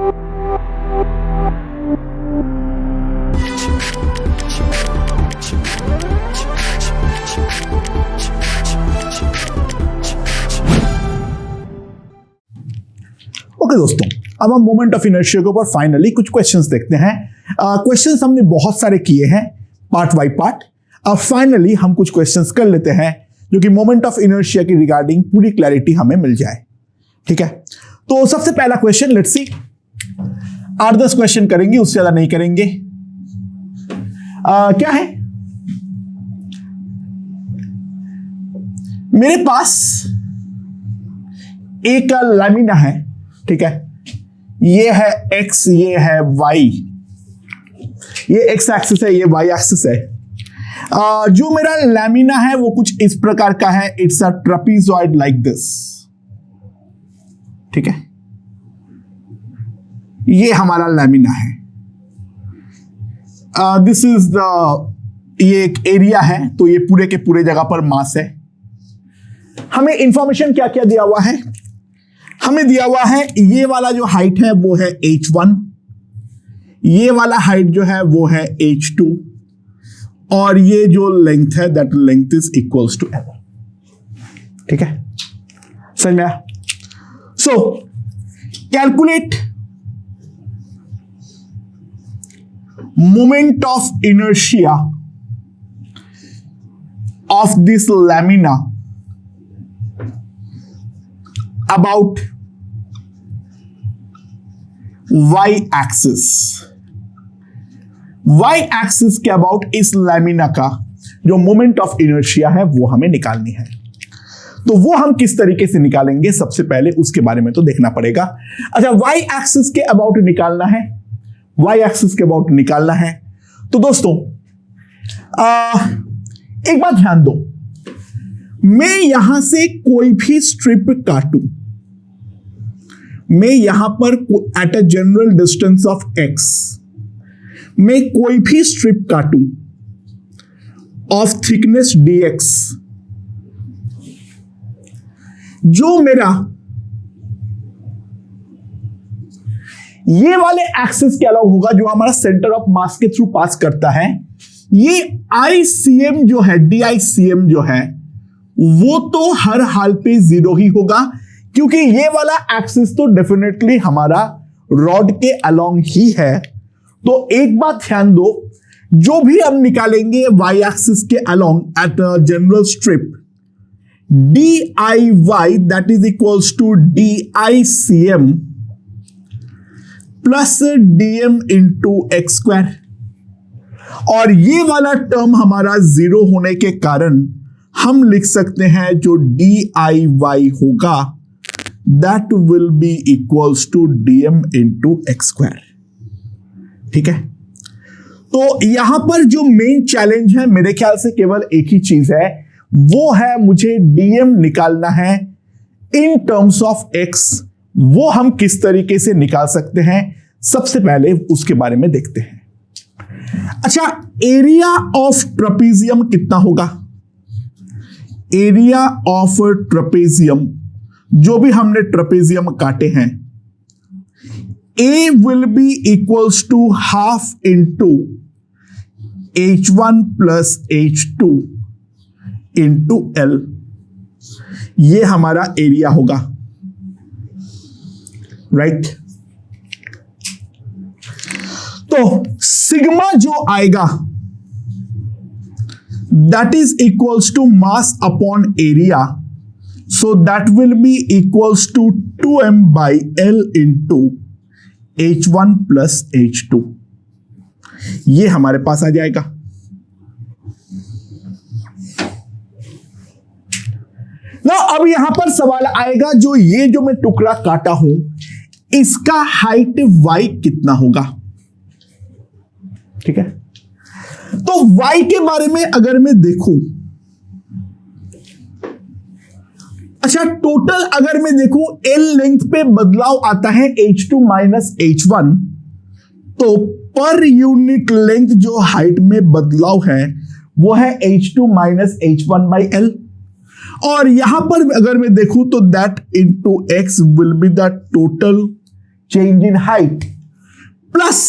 Okay दोस्तों, अब हम मोमेंट ऑफ इनर्शिया के ऊपर फाइनली कुछ क्वेश्चंस देखते हैं। क्वेश्चंस हमने बहुत सारे किए हैं पार्ट बाय पार्ट। अब फाइनली हम कुछ क्वेश्चंस कर लेते हैं जो कि मोमेंट ऑफ इनर्शिया की रिगार्डिंग पूरी क्लैरिटी हमें मिल जाए। ठीक है, तो सबसे पहला क्वेश्चन, लेट्स सी। 8-10 क्वेश्चन करेंगे, उससे ज्यादा नहीं करेंगे। क्या है, मेरे पास एक लैमिना है। ठीक है, ये है x, ये है y, ये x एक्सिस है, ये y एक्सिस है। जो मेरा लैमिना है वो कुछ इस प्रकार का है। It's a trapezoid like this. ठीक है, ये हमारा लैमिना है। दिस इज द, ये एक एरिया है, तो ये पूरे के पूरे जगह पर मास है। हमें इंफॉर्मेशन क्या क्या दिया हुआ है? हमें दिया हुआ है ये वाला जो हाइट है वो है h1, ये वाला हाइट जो है वो है h2, और ये जो लेंथ है that length is equals to l। ठीक है, समझ में आया? So calculate moment of inertia of this lamina about y axis। y axis के अबाउट इस लैमिना का जो मोमेंट ऑफ इनर्शिया है वो हमें निकालनी है। तो वो हम किस तरीके से निकालेंगे, सबसे पहले उसके बारे में तो देखना पड़ेगा। अच्छा, y एक्सिस के अबाउट निकालना है, y एक्सिस के अबाउट निकालना है। तो दोस्तों एक बात ध्यान दो, मैं यहां से कोई भी स्ट्रिप काटूं, मैं यहां पर eight a general distance of x मैं कोई भी स्ट्रिप काटूं ऑफ थिकनेस dx, जो मेरा ये वाले एक्सिस के अलावा होगा, जो हमारा सेंटर ऑफ मास के थ्रू पास करता है, ये ICM जो है, DICM जो है, वो तो हर हाल पे 0 ही होगा, क्योंकि ये वाला एक्सिस तो डेफिनेटली हमारा रॉड के अलोंग ही है। तो एक बात ध्यान दो, जो भी हम निकालेंगे y एक्सिस के along at a general strip, DIY that is equals to DICM plus DM into x square, और ये वाला टर्म हमारा 0 होने के कारण हम लिख सकते हैं जो DIY होगा that will be equals to DM into x square. ठीक है, तो यहां पर जो मेन चैलेंज है मेरे ख्याल से केवल एक ही चीज है, वो है मुझे DM निकालना है इन टर्म्स ऑफ x। वो हम किस तरीके से निकाल सकते हैं, सबसे पहले उसके बारे में देखते हैं। अच्छा, एरिया ऑफ ट्रेपेजियम कितना होगा? एरिया ऑफ ट्रेपेजियम, जो भी हमने ट्रेपेजियम काटे हैं, A will be equals to half into H1 plus H2 into L। ये हमारा एरिया होगा, राइट? तो सिग्मा जो आएगा that is equals to mass upon area, so that will be equals to 2m by L into H1 plus H2। ये हमारे पास आ जाएगा। ना अब यहां पर सवाल आएगा, जो ये जो मैं टुकड़ा काटा हूं, इसका हाइट y कितना होगा? ठीक है, तो y के बारे में अगर मैं देखूं, अच्छा टोटल अगर मैं देखूं L लेंथ पे बदलाव आता है H2 माइनस H1, तो पर यूनिट लेंथ जो हाइट में बदलाव है वो है H2 minus H1 by L। और यहां पर अगर मैं देखूं तो that into x will be the total change in height plus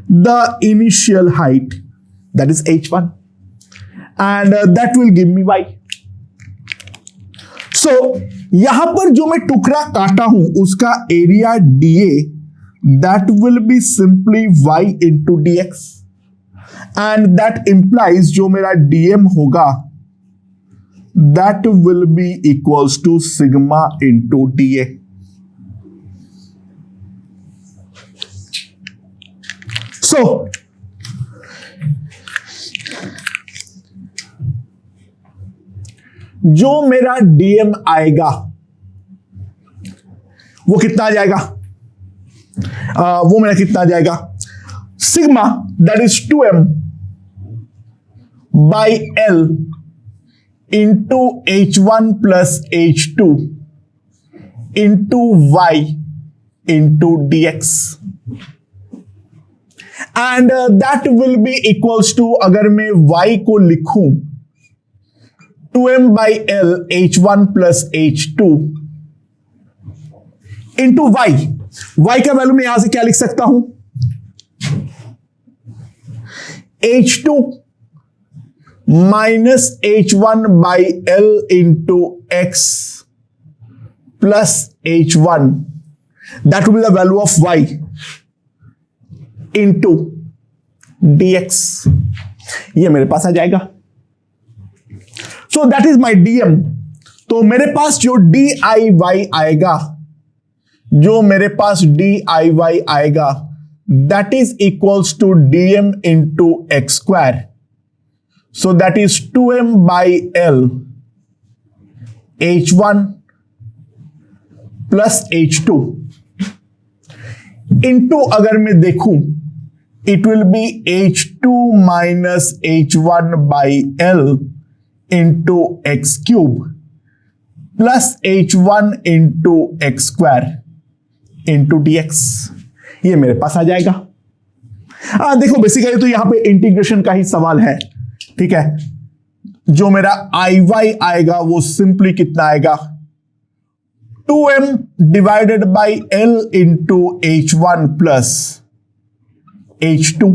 the initial height, that is h1, and that will give me y. So यहां पर जो मैं टुकड़ा काटा हूं उसका area dA, that will be simply y into dx, and that implies जो मेरा dm होगा that will be equals to sigma into dA. So जो मेरा dm आएगा वो कितना आ जाएगा? वो मेरा कितना आ जाएगा? Sigma, that is 2m by L into h1 plus h2 into y into dx, and that will be equals to, अगर मैं y को लिखूं 2m by L h1 plus h2 into y. y का वैल्यू मैं यहां से क्या लिख सकता हूं? h2 minus h1 by L into x plus h1, that will be the value of y into dx. ये मेरे पास आ जाएगा. So that is my dm. तो मेरे पास जो diy आएगा, जो मेरे पास diy आएगा, that is equals to dm into x square. So that is 2m by L h1 plus h2 into, अगर मैं देखूं, it will be h2 minus h1 by L into x cube plus h1 into x square into dx. ये मेरे पास आ जाएगा. देखो basically तो यहां पे इंटीग्रेशन का ही सवाल है, ठीक है. जो मेरा iy आएगा वो सिंपली कितना आएगा? 2m divided by L into h1 plus h2.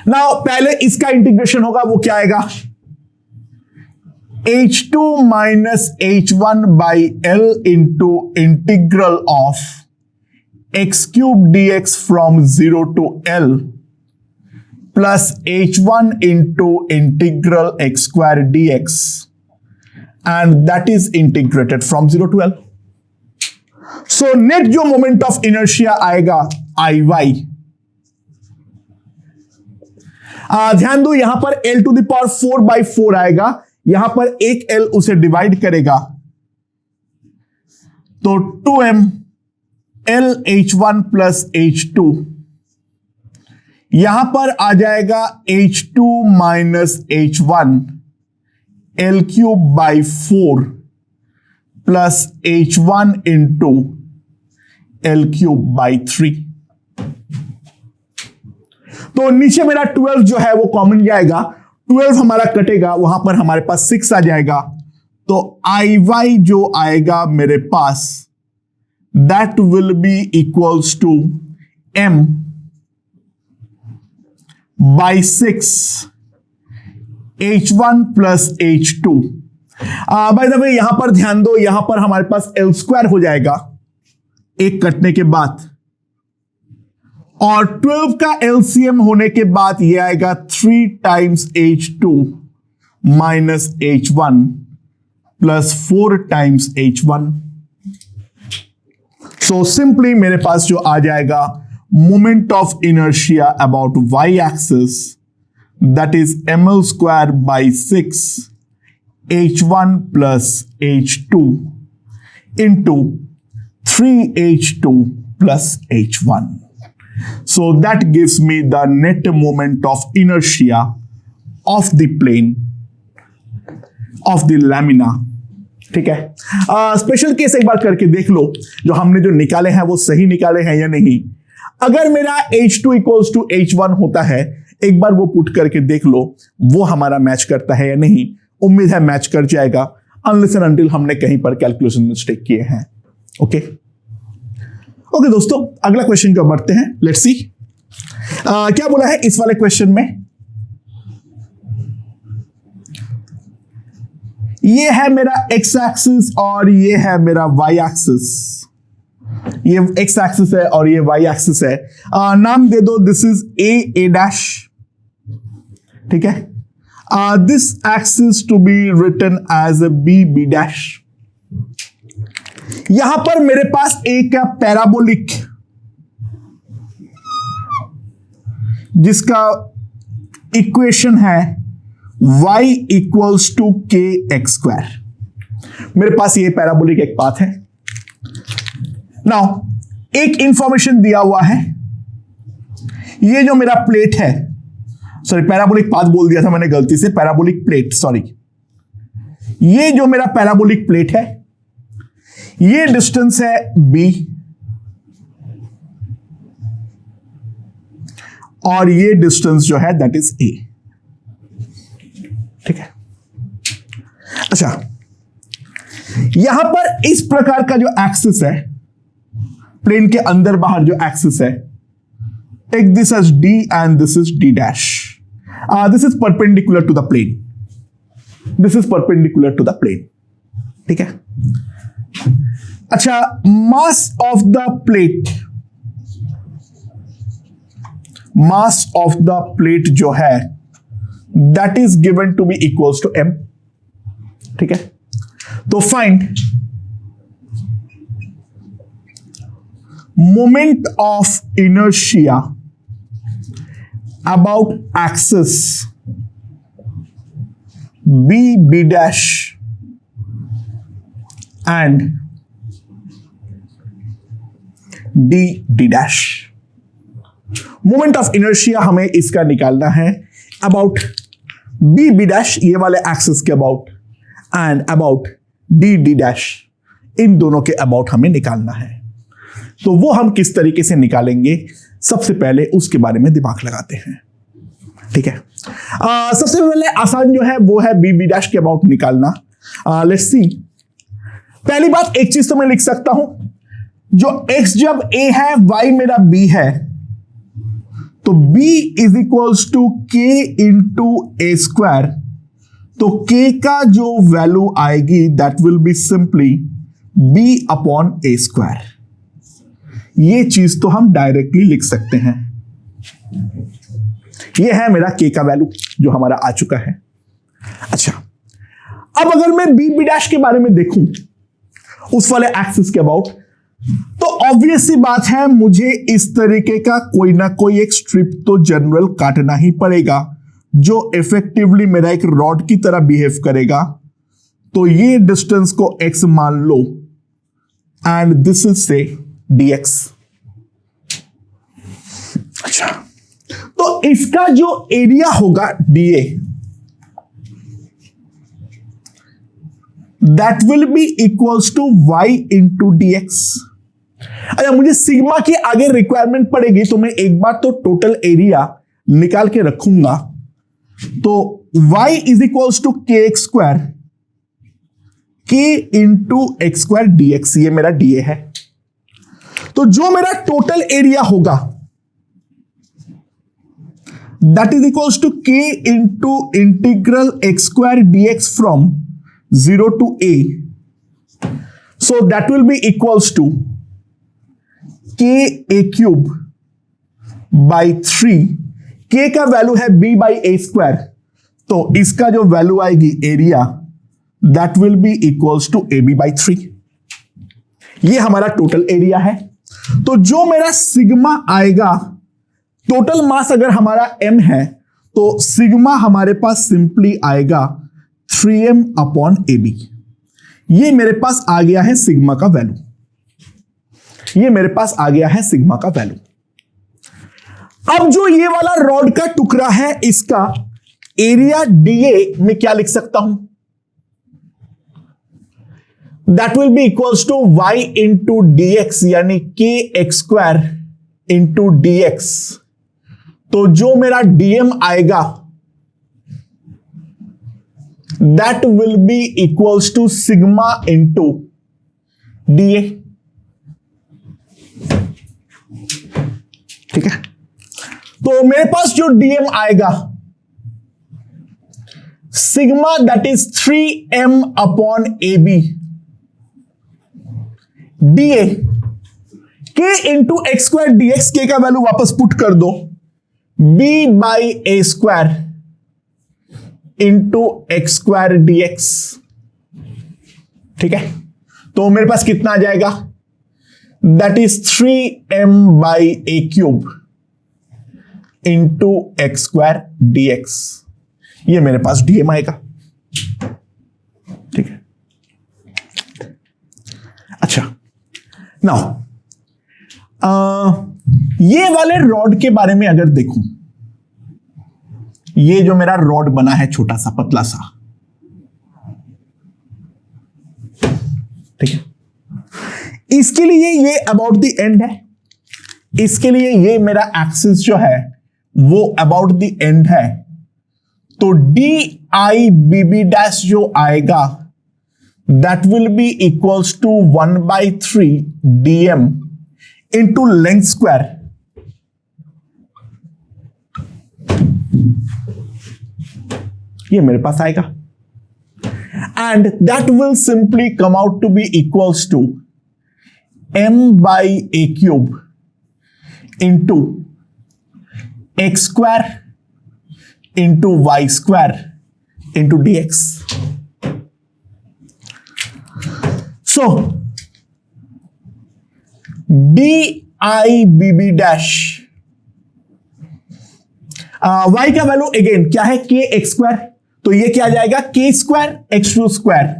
Now पहले इसका इंटीग्रेशन होगा, वो क्या आएगा? h2 minus h1 by L into integral of x cube dx from 0 to L plus h1 into integral x square dx, and that is integrated from 0 to L. So net जो moment of inertia आएगा iy, ध्यान दो यहां पर L to the power 4 by 4 आएगा, यहां पर एक L उसे डिवाइड करेगा, तो 2m L h1 plus h2, यहां पर आ जाएगा h2 minus h1 L cube by 4 plus h1 into L cube by 3. तो नीचे मेरा 12 जो है वो कॉमन जाएगा, 12 हमारा कटेगा, वहां पर हमारे पास 6 आ जाएगा. तो iy जो आएगा मेरे पास, that will be equals to m by 6 h1 plus h2. By the way यहां पर ध्यान दो, यहां पर हमारे पास L स्क्वायर हो जाएगा एक कटने के बाद, और 12 का LCM होने के बाद ये आएगा 3 times h2 minus h1 plus 4 times h1. So simply मेरे पास जो आ जाएगा moment of inertia about y-axis, that is ml square by 6 h1 plus h2 into 3h2 plus h1. So that gives me the net moment of inertia of the plane of the lamina. ठीक है. Special case एक बार करके देख लो, जो हमने जो निकाले हैं वो सही निकाले हैं या नहीं. अगर मेरा h2 इक्वल्स टू h1 होता है, एक बार वो पुट करके देख लो वो हमारा मैच करता है या नहीं. उम्मीद है मैच कर जाएगा, अनलेस एंड अनटिल हमने कहीं पर कैलकुलेशन मिस्टेक किए हैं. ओके ओके दोस्तों, अगला क्वेश्चन को बढ़ते हैं। लेट्स सी क्या बोला है इस वाले क्वेश्चन में। ये है मेरा एक्स एक्सिस और ये है मेरा वाई एक्सिस। ये एक्स एक्सिस है और ये वाई एक्सिस है। नाम दे दो, दिस इज ए डैश, ठीक है। This axis to be written as B dash. यहां पर मेरे पास एक पैराबोलिक जिसका इक्वेशन है y इक्वल्स टू के एक्स स्क्वायर। मेरे पास ये पैराबोलिक एक पाथ है। नाउ एक इंफॉर्मेशन दिया हुआ है, ये जो मेरा प्लेट है, सॉरी पैराबोलिक पाथ बोल दिया था मैंने गलती से, पैराबोलिक प्लेट, सॉरी। ये जो मेरा पैराबोलिक प्लेट है, ये डिस्टेंस है b और ये डिस्टेंस जो है दैट इज a, ठीक है। अच्छा, यहां पर इस प्रकार का जो एक्सिस है, प्लेन के अंदर बाहर जो एक्सिस है, take this as d and this is d dash. This is perpendicular to the plane, this is perpendicular to the plane, ठीक है। अच्छा, mass of the plate, mass of the plate जो है that is given to be equals to m, ठीक है। तो find moment of inertia about axis b dash and d dash. Moment of inertia हमें इसका निकालना है अबाउट b डैश, ये वाले एक्सिस के about, and about d dash, इन दोनों के अबाउट हमें निकालना है। तो वो हम किस तरीके से निकालेंगे, सबसे पहले उसके बारे में दिमाग लगाते हैं, ठीक है। सबसे पहले आसान जो है वो है b डैश के अबाउट निकालना। लेट्स सी, पहली बात एक चीज तो मैं लिख सकता हूं, जो x जब a है, y मेरा b है, तो b is equals to k into A square. तो k का जो वैल्यू आएगी that will be simply b upon A square. ये चीज तो हम डायरेक्टली लिख सकते हैं। ये है मेरा k का वैल्यू जो हमारा आ चुका है। अच्छा, अब अगर मैं b डैश के बारे में देखूं उस वाले एक्सिस के अबाउट, तो ऑब्वियस सी बात है मुझे इस तरीके का कोई ना कोई एक स्ट्रिप तो जनरल काटना ही पड़ेगा जो इफेक्टिवली मेरा एक रॉड की तरह बिहेव करेगा। तो ये डिस्टेंस को x मान लो एंड दिस इज से dx। अच्छा, तो इसका जो एरिया होगा dA, that will be equals to y into dx। अच्छा, मुझे सिग्मा की आगे रिक्वायरमेंट पड़ेगी तो मैं एक बार तो टोटल एरिया निकाल के रखूंगा। तो y इज इक्वल्स टू के एक्स स्क्वायर, के इंटू एक्स स्क्वायर dx, ये मेरा dA है। तो जो मेरा टोटल एरिया होगा दैट इज इक्वल्स टू के into integral x square dx from 0 to a, so that will be equals to k a cube by 3। k का वैल्यू है b by a स्क्वायर, तो इसका जो वैल्यू आएगी area that will be equals to ab by 3। ये हमारा total area है। तो जो मेरा सिग्मा आएगा, टोटल मास अगर हमारा m है तो सिग्मा हमारे पास सिंपली आएगा 3m अपॉन ab। ये मेरे पास आ गया है सिग्मा का वैल्यू, ये मेरे पास आ गया है सिग्मा का वैल्यू। अब जो ये वाला रॉड का टुकड़ा है, इसका एरिया dA में क्या लिख सकता हूं, that will be equals to y into dx, यानी के एक्स स्क्वायर इंटू dx। तो जो मेरा dm आएगा that will be equals to sigma into dA। ठीक है, तो मेरे पास जो डीएम आएगा sigma that is 3m upon A B D A के इंटू एक्स स्क्वायर डीएक्स, के का वैल्यू वापस पुट कर दो, B by A square into x square DX. ठीक है, तो मेरे पास कितना आ जाएगा, that is 3m by A cube into x square DX. ये मेरे पास डीएम आएगा। ठीक है, अच्छा नाउ ये वाले रॉड के बारे में अगर देखूं, ये जो मेरा रॉड बना है छोटा सा पतला सा, ठीक है, इसके लिए ये अबाउट द एंड है, इसके लिए ये मेरा एक्सिस जो है वो अबाउट द एंड है, तो D I B B dash जो आएगा that will be equals to 1/3 dm into length square, ये मेरे पास आएगा, and that will simply come out to be equals to m by A cube into x square into Y square into dx। So D I B B dash Y का value again क्या है, के x square, तो ये क्या आ जाएगा, K square x two square,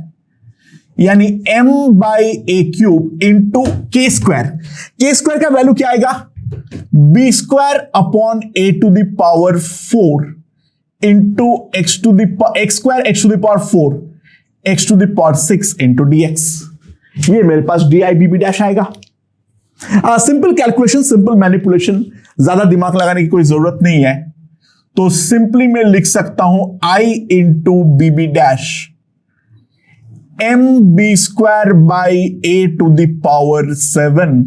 यानी m by A cube into K square का वैल्यू क्या आएगा, B square upon A to the power 4 into x square x to the power 4 x to the power 6 into dx। ये मेरे पास D I B B dash आएगा। Simple calculation, simple manipulation, ज्यादा दिमाग लगाने की कोई जरूरत नहीं है, तो सिंपली मैं लिख सकता हूं I into B B dash M B square by A to the power 7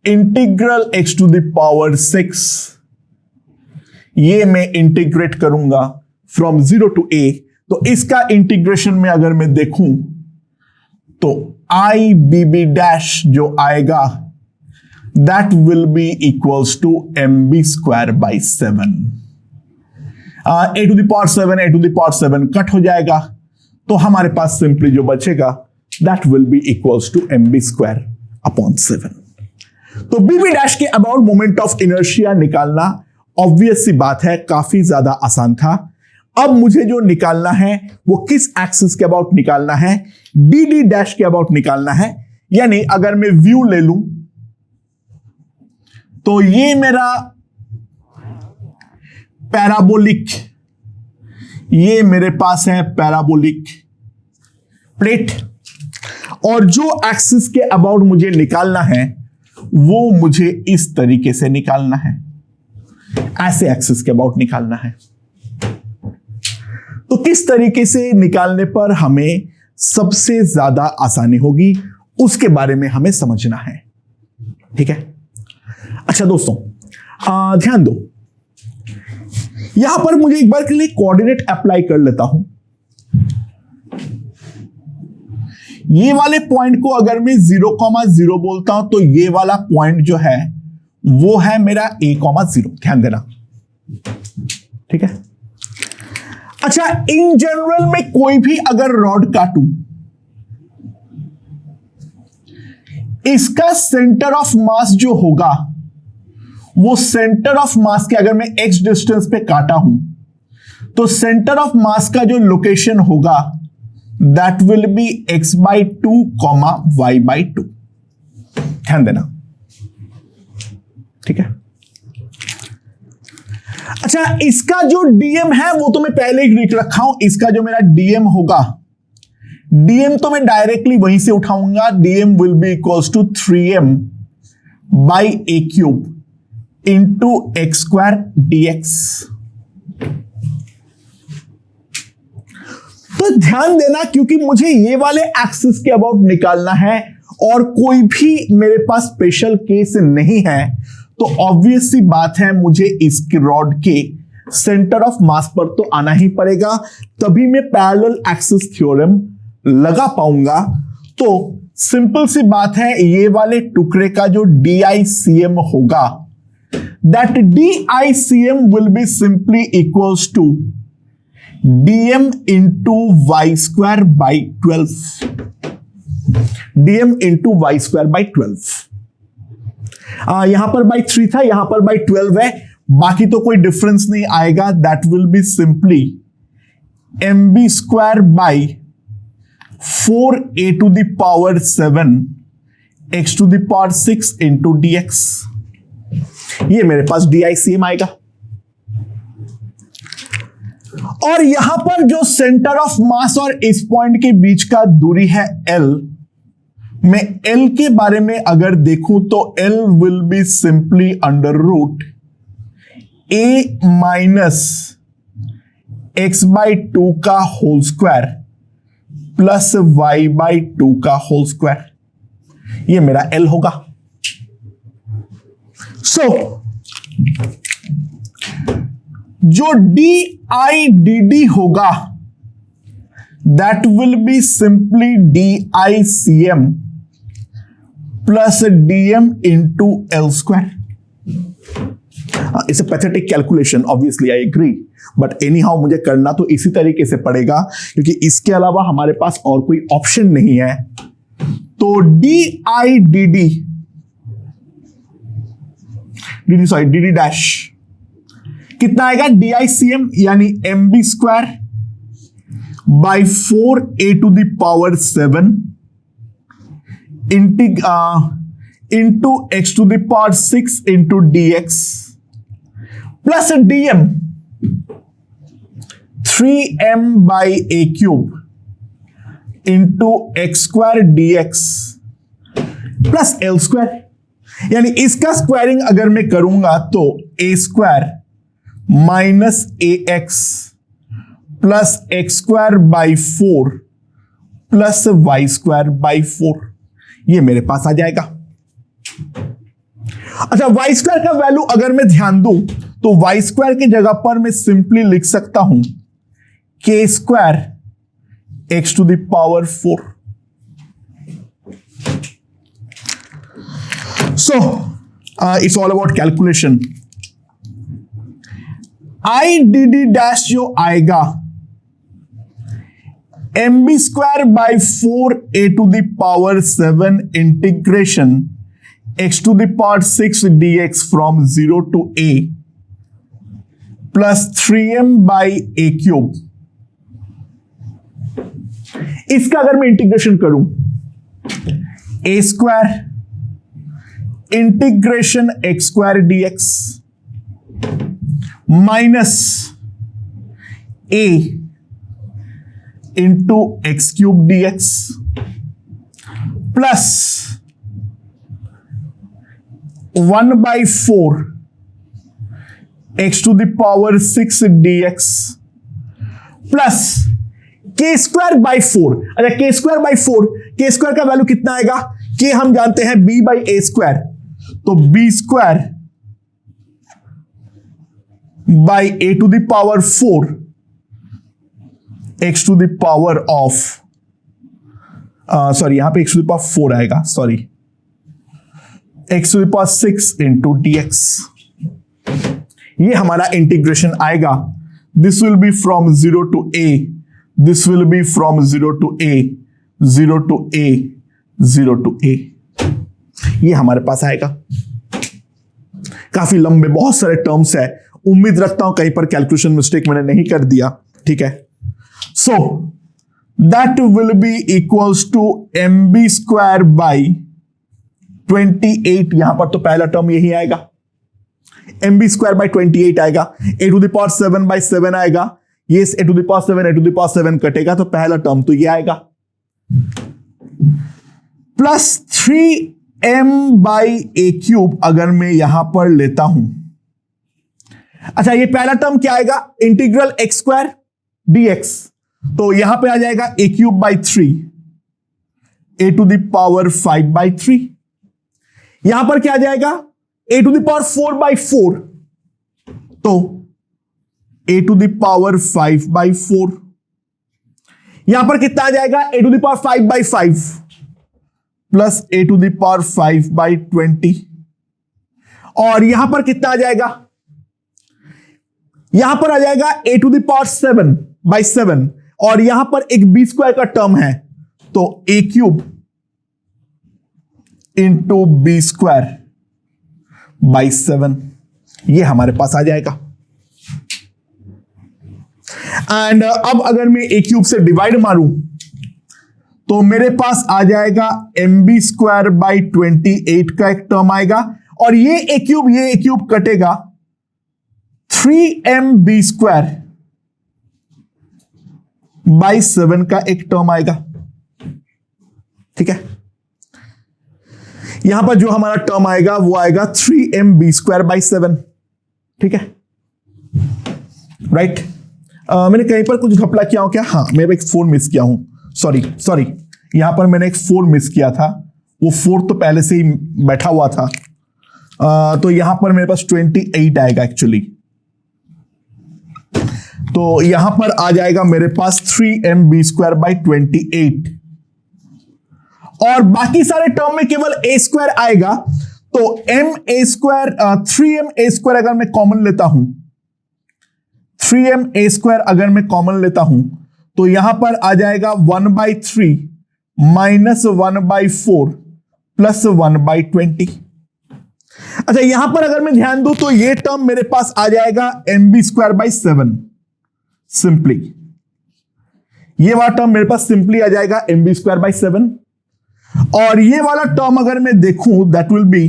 integral X to the power 6। ये मैं इंटीग्रेट करूंगा फ्रॉम 0 टू a, तो इसका इंटीग्रेशन में अगर मैं देखूं तो आई बी बी डैश जो आएगा that will be equals to M B square by 7। A to the power 7 cut हो जाएगा, तो हमारे पास सिंपली जो बचेगा that will be equals to M B square upon 7। तो बी बी डैश के अबाउट मोमेंट ऑफ इनर्शिया निकालना ऑब्वियस सी बात है, काफी ज्यादा आसान था। अब मुझे जो निकालना है वो किस एक्सिस के अबाउट निकालना है, डी डी डैश के अबाउट निकालना है। यानी अगर मैं व्यू ले लूं तो ये मेरा पैराबोलिक, ये मेरे पास है पैराबोलिक प्लेट, और जो एक्सिस के अबाउट मुझे निकालना है वो मुझे इस तरीके से निकालना है, ऐसे एक्सिस के अबाउट निकालना है। तो किस तरीके से निकालने पर हमें सबसे ज्यादा आसानी होगी उसके बारे में हमें समझना है। ठीक है, अच्छा दोस्तों ध्यान दो, यहां पर मुझे एक बार के लिए कोऑर्डिनेट अप्लाई कर लेता हूं। ये वाले पॉइंट को अगर मैं 0,0 बोलता हूं तो ये वाला पॉइंट जो है वो है मेरा a,0, ध्यान देना। ठीक है, अच्छा इन जनरल में कोई भी अगर रॉड काटूं, इसका सेंटर ऑफ मास जो होगा वो सेंटर ऑफ मास के, अगर मैं x डिस्टेंस पे काटा हूं तो सेंटर ऑफ मास का जो लोकेशन होगा that will B x/2, y/2। ध्यान देना। ठीक है, अच्छा इसका जो डीएम है वो तो मैं पहले ही लिख रखा हूं। इसका जो मेरा डीएम होगा, डीएम तो मैं डायरेक्टली वहीं से उठाऊंगा, DM will be equals to 3m by A cube into x square DX. तो ध्यान देना, क्योंकि मुझे ये वाले एक्सिस के अबाउट निकालना है और कोई भी मेरे पास स्पेशल केस नहीं है, तो ऑब्वियस सी बात है मुझे इस रॉड के सेंटर ऑफ मास पर तो आना ही पड़ेगा, तभी मैं पैरेलल एक्सिस थ्योरम लगा पाऊंगा। तो सिंपल सी बात है, ये वाले टुकड़े का जो DICM होगा, that DICM will be simply equals to DM into Y square by 12, DM into Y square by 12। यहां पर बाई 3 था, यहां पर बाई 12 है, बाकी तो कोई डिफरेंस नहीं आएगा। That will be simply MB square by 4A to the power 7 X to the power 6 into DX। ये मेरे पास DICM आएगा। और यहां पर जो सेंटर ऑफ मास और इस पॉइंट के बीच का दूरी है L, मैं L के बारे में अगर देखूं तो L will be simply under root A minus X by 2 का whole square plus Y by 2 का होल स्क्वायर। ये मेरा L होगा। सो जो DIDD होगा, that will be simply DICM plus DM into L square. It's a pathetic calculation, obviously I agree, but anyhow मुझे करना तो इसी तरीके से पड़ेगा, क्योंकि इसके अलावा हमारे पास और कोई ऑप्शन नहीं है। तो DD डैश कितना आएगा? DICM यानी MB square by 4A to the power 7 into X to the power 6 into DX plus DM 3M by A cube into X square DX plus L square. यानी इसका squaring अगर मैं करूंगा तो A square minus AX plus X square by 4 plus Y square by 4, ये मेरे पास आ जाएगा। अच्छा, Y स्क्वायर का वैल्यू अगर मैं ध्यान दूं तो Y स्क्वायर की जगह पर मैं सिंपली लिख सकता हूं K square X to the power 4। So, it's all about calculation. IDD dash जो आएगा MB square by 4A to the power 7 integration X to the power 6 DX from 0 to A plus 3M by A cube. इसका अगर मैं integration करूं, A square integration X square DX minus A into X cube DX plus 1/4 X to the power 6 DX plus K square by 4। अच्छा, K square by 4, K square का value कितना आएगा? K हम जानते हैं B बाई A स्क्वायर, तो B square by A to the power 4 X to the power of sorry, यहां पे X टू द पावर 4 आएगा, sorry, X to the power 6 into DX। ये हमारा इंटीग्रेशन आएगा। This will be from 0 to A, this will be from 0 to A, 0 to A, 0 to A। ये हमारे पास आएगा। काफी लंबे बहुत सारे टर्म्स है, उम्मीद रखता हूं कहीं पर कैलकुलेशन मिस्टेक मैंने नहीं कर दिया। ठीक है, so that will be equals to MB square by 28। यहां पर तो पहला टर्म यही आएगा, MB स्क्वायर बाई 28 आएगा। A to the power 7 by 7 आएगा, ये A to the power 7 A to the power 7 कटेगा, तो पहला टर्म तो ये आएगा plus 3M by A cube अगर मैं यहां पर लेता हूं। अच्छा, ये पहला टर्म क्या आएगा? इंटीग्रल X स्क्वायर DX, तो यहां पे आ जाएगा A cube by 3 A to the power 5 by 3। यहां पर क्या आ जाएगा? a टू द पावर 4/4, तो a टू द पावर 5/4, यहां पर कितना आ जाएगा, a to the power 5/5 plus a to the power 5/20, और यहां पर कितना आ जाएगा, यहां पर आ जाएगा a टू द पावर 7/7, और यहां पर एक b² का टर्म है, तो a³ इंटू b²/7 ये हमारे पास आ जाएगा। एंड अब अगर मैं a³ से डिवाइड मारूं तो मेरे पास आ जाएगा mb²/28 का एक टर्म आएगा, और ये a³ कटेगा 3mb²/7 का एक टर्म आएगा। ठीक है, यहां पर जो हमारा टर्म आएगा वो आएगा 3mb²/7। ठीक है, राइट। मैंने कहीं पर कुछ घपला किया हो क्या? हाँ, मैं एक 4 मिस किया हूं, सॉरी, यहां पर मैंने एक 4 मिस किया था, वो 4 तो पहले से ही बैठा हुआ था। तो यहां पर मेरे पास 28 आएगा एक्चुअली, तो यहां पर आ जाएगा मेरे पास 3mb²/28, और बाकी सारे टर्म में केवल a² आएगा, तो ma² अगर मैं कॉमन लेता हूं, 3ma² अगर मैं कॉमन लेता हूं, तो यहां पर आ जाएगा 1/3 माइनस 1/4 प्लस 1/20। अच्छा, यहां पर अगर मैं ध्यान दूं तो ये टर्म मेरे पास आ जाएगा mb²/7 सिंपली, ये वाला टर्म मेरे पास सिंपली आ जाएगा mb²/7, और ये वाला टर्म अगर मैं देखूं दैट विल बी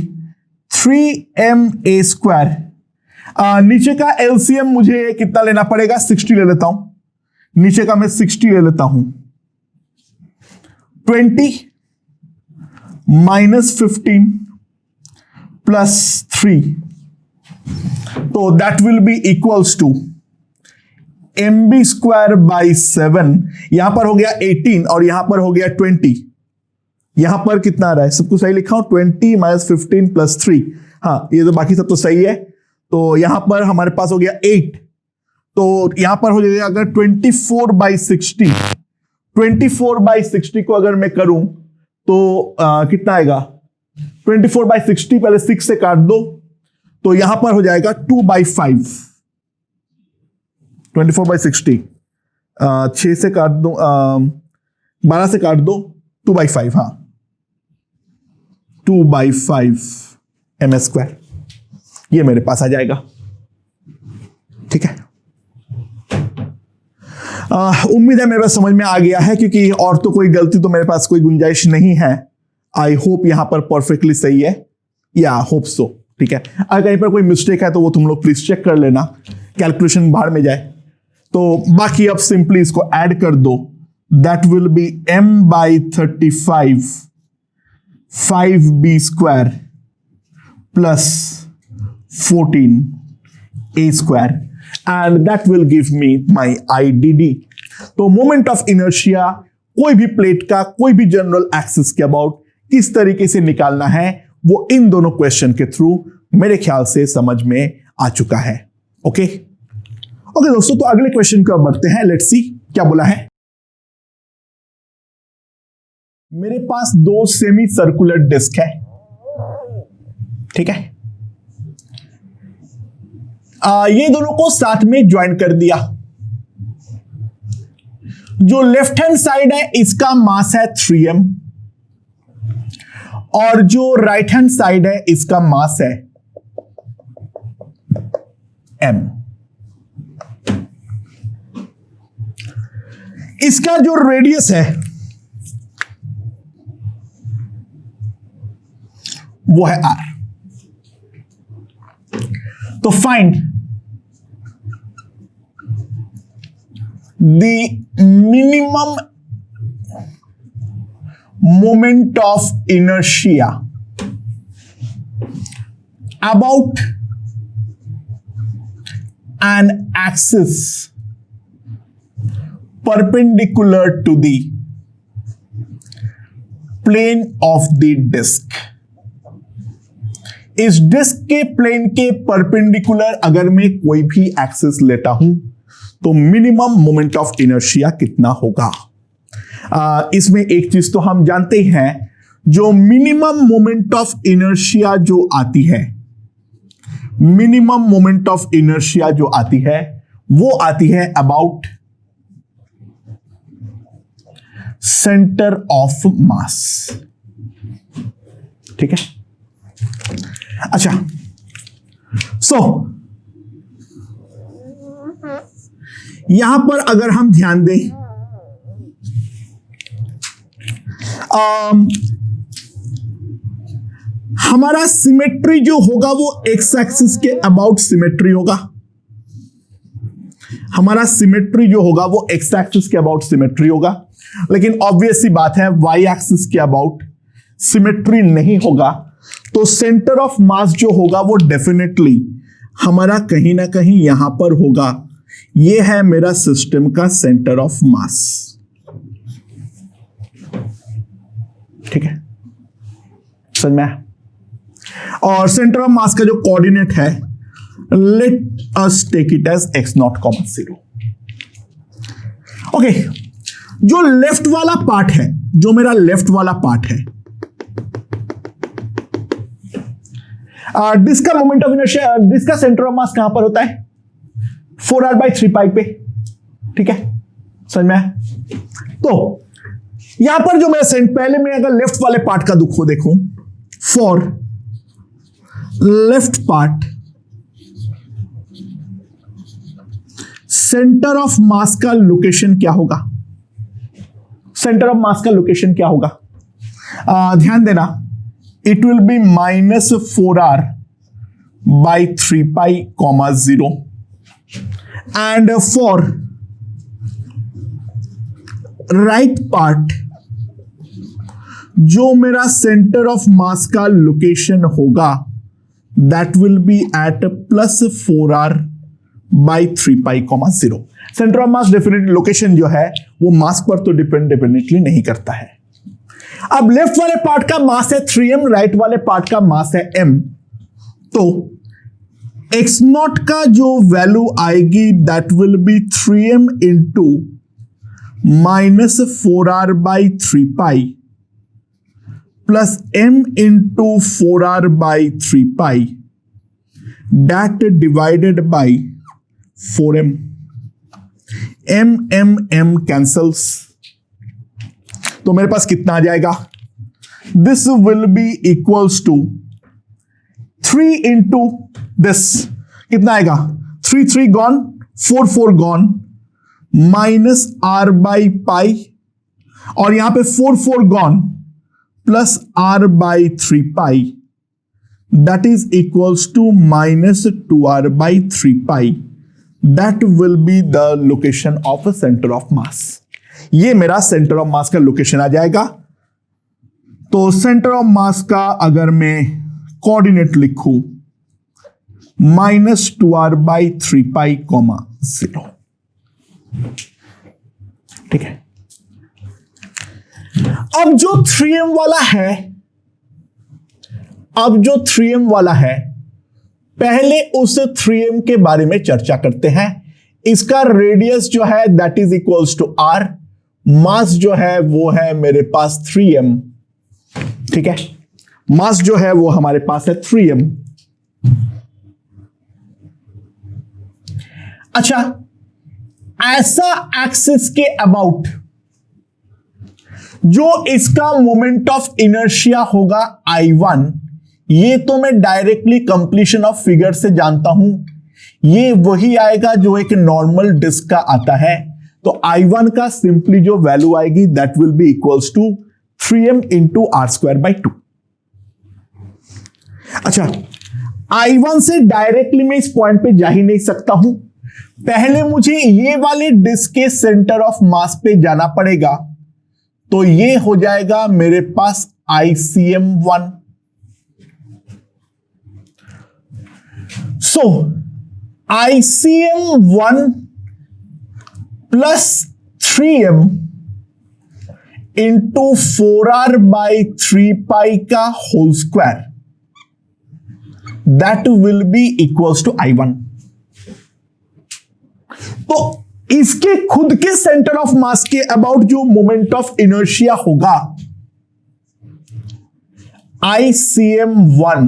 3ma²। नीचे का एलसीएम मुझे कितना लेना पड़ेगा, 60 ले लेता हूं, नीचे का मैं 60 ले लेता हूं, 20 माइनस 15 प्लस 3, तो that will be equals to mb²/7, यहां पर हो गया 18 और यहां पर हो गया 20, यहां पर कितना आ रहा है, सब कुछ सही लिखा हूं, 20 माइनस 15 प्लस 3, हाँ ये तो बाकी सब तो सही है, तो यहां पर हमारे पास हो गया 8, तो यहां पर हो जाएगा अगर 24/60, 24/60 को अगर मैं करूं तो कितना आएगा, 24/60 पहले 6 से काट दो, तो यहां पर हो जाएगा 2/5, 24/60 6 से काट दो, 12 से काट दो, 2/5, हाँ 2/5 m², ये मेरे पास आ जाएगा। ठीक है, उम्मीद है मेरे पास समझ में आ गया है, क्योंकि और तो कोई गलती तो मेरे पास कोई गुंजाइश नहीं है। आई होप यहां पर परफेक्टली सही है, या होप सो। ठीक है, अगर कहीं पर कोई मिस्टेक है तो वो तुम लोग प्लीज चेक कर लेना, कैलकुलेशन बाहर में जाए। तो बाकी अब सिंपली इसको ऐड कर दो, that will B m/35 5b² plus 14a² and that will give me my IDD। तो मोमेंट ऑफ इनर्शिया कोई भी प्लेट का कोई भी जनरल एक्सिस के अबाउट किस तरीके से निकालना है वो इन दोनों क्वेश्चन के थ्रू मेरे ख्याल से समझ में आ चुका है। ओके दोस्तों, तो अगले क्वेश्चन की ओर बढ़ते हैं। लेट्स सी क्या बोला है। मेरे पास 2 सेमी सर्कुलर डिस्क है, ठीक है, ये दोनों को साथ में ज्वाइन कर दिया। जो लेफ्ट हैंड साइड है इसका मास है 3m, और जो राइट हैंड साइड है इसका मास है m। इसका जो रेडियस है वो है r। तो find the minimum moment of inertia about an axis perpendicular to the plane of the disk। इस डिस्क के प्लेन के परपेंडिकुलर अगर मैं कोई भी एक्सिस लेता हूं तो मिनिमम मोमेंट ऑफ इनर्शिया कितना होगा। इसमें एक चीज तो हम जानते हैं, जो मिनिमम मोमेंट ऑफ इनर्शिया जो आती है, मिनिमम मोमेंट ऑफ इनर्शिया जो आती है वो आती है अबाउट सेंटर ऑफ मास। ठीक है, अच्छा सो यहां पर अगर हम ध्यान दें, हमारा सिमेट्री जो होगा वो एक्स एक्सिस के अबाउट सिमेट्री होगा। हमारा सिमेट्री जो होगा वो एक्स एक्सिस के अबाउट सिमेट्री होगा, लेकिन ऑब्वियस सी बात है वाई एक्सिस के अबाउट सिमेट्री नहीं होगा। तो सेंटर ऑफ मास जो होगा वो डेफिनेटली हमारा कहीं ना कहीं यहां पर होगा। ये है मेरा सिस्टम का सेंटर ऑफ मास। ठीक है, समझ में? और सेंटर ऑफ मास का जो कोऑर्डिनेट है, let us take it as x0, 0। Okay, जो लेफ्ट वाला पार्ट है, जो मेरा लेफ्ट वाला पार्ट है, डिस्क का मोमेंट ऑफ इनर्शिया, डिस्क का सेंटर ऑफ मास कहां पर होता है? 4r/3π पे। ठीक है, समझ में? तो यहां पर जो मेरा पहले मैं अगर लेफ्ट वाले पार्ट का दुख देखूं, for left part centre of mass का लोकेशन क्या होगा? सेंटर ऑफ मास का लोकेशन क्या होगा? ध्यान देना, it will be -4r/3π, 0 and for right part जो मेरा सेंटर ऑफ मास का लोकेशन होगा that will be at +4r/3π, 0। Centre of mass definitely location जो है वो मास पर तो डिपेंडेटली नहीं करता है। अब लेफ्ट वाले पार्ट का मास है 3m, राइट वाले पार्ट का मास है m। तो x0 का जो वैल्यू आएगी that will B 3m into -4r/3π plus m into 4r/3π that divided by 4m। m cancels, तो मेरे पास कितना आ जाएगा? This will be equals to 3 into this, कितना आएगा? 3 गॉन, 4 गॉन, -r/π, और यहां पे 4 gone plus r/3π, that is equals to -2r/3π। that will be the location of a center of mass। ये मेरा सेंटर ऑफ मास का location आ जाएगा। तो सेंटर ऑफ मास का अगर मैं कोऑर्डिनेट लिखूं -2r/3π, 0। ठीक है, अब जो 3m वाला है, पहले उस 3m के बारे में चर्चा करते हैं। इसका रेडियस जो है that is equals to r, mass जो है वो है मेरे पास 3m। ठीक है, मास जो है वो हमारे पास है 3m। अच्छा, ऐसा एक्सिस के अबाउट जो इसका मोमेंट ऑफ इनर्शिया होगा I1, ये तो मैं डायरेक्टली कंप्लीशन ऑफ फिगर से जानता हूं। ये वही आएगा जो एक नॉर्मल डिस्क का आता है। तो I1 का सिंपली जो वैल्यू आएगी that will be equals to 3m into r²/2। अच्छा, I1 से डायरेक्टली मैं इस पॉइंट पे जा ही नहीं सकता हूं, पहले मुझे ये वाले डिस्क के सेंटर ऑफ मास पे जाना पड़ेगा। तो ये हो जाएगा मेरे पास ICM1। सो ICM1 plus 3m into 4r/3π का whole square. That will be equals to I1। तो इसके खुद के सेंटर ऑफ मास के अबाउट जो मोमेंट ऑफ इनर्शिया होगा ICM1,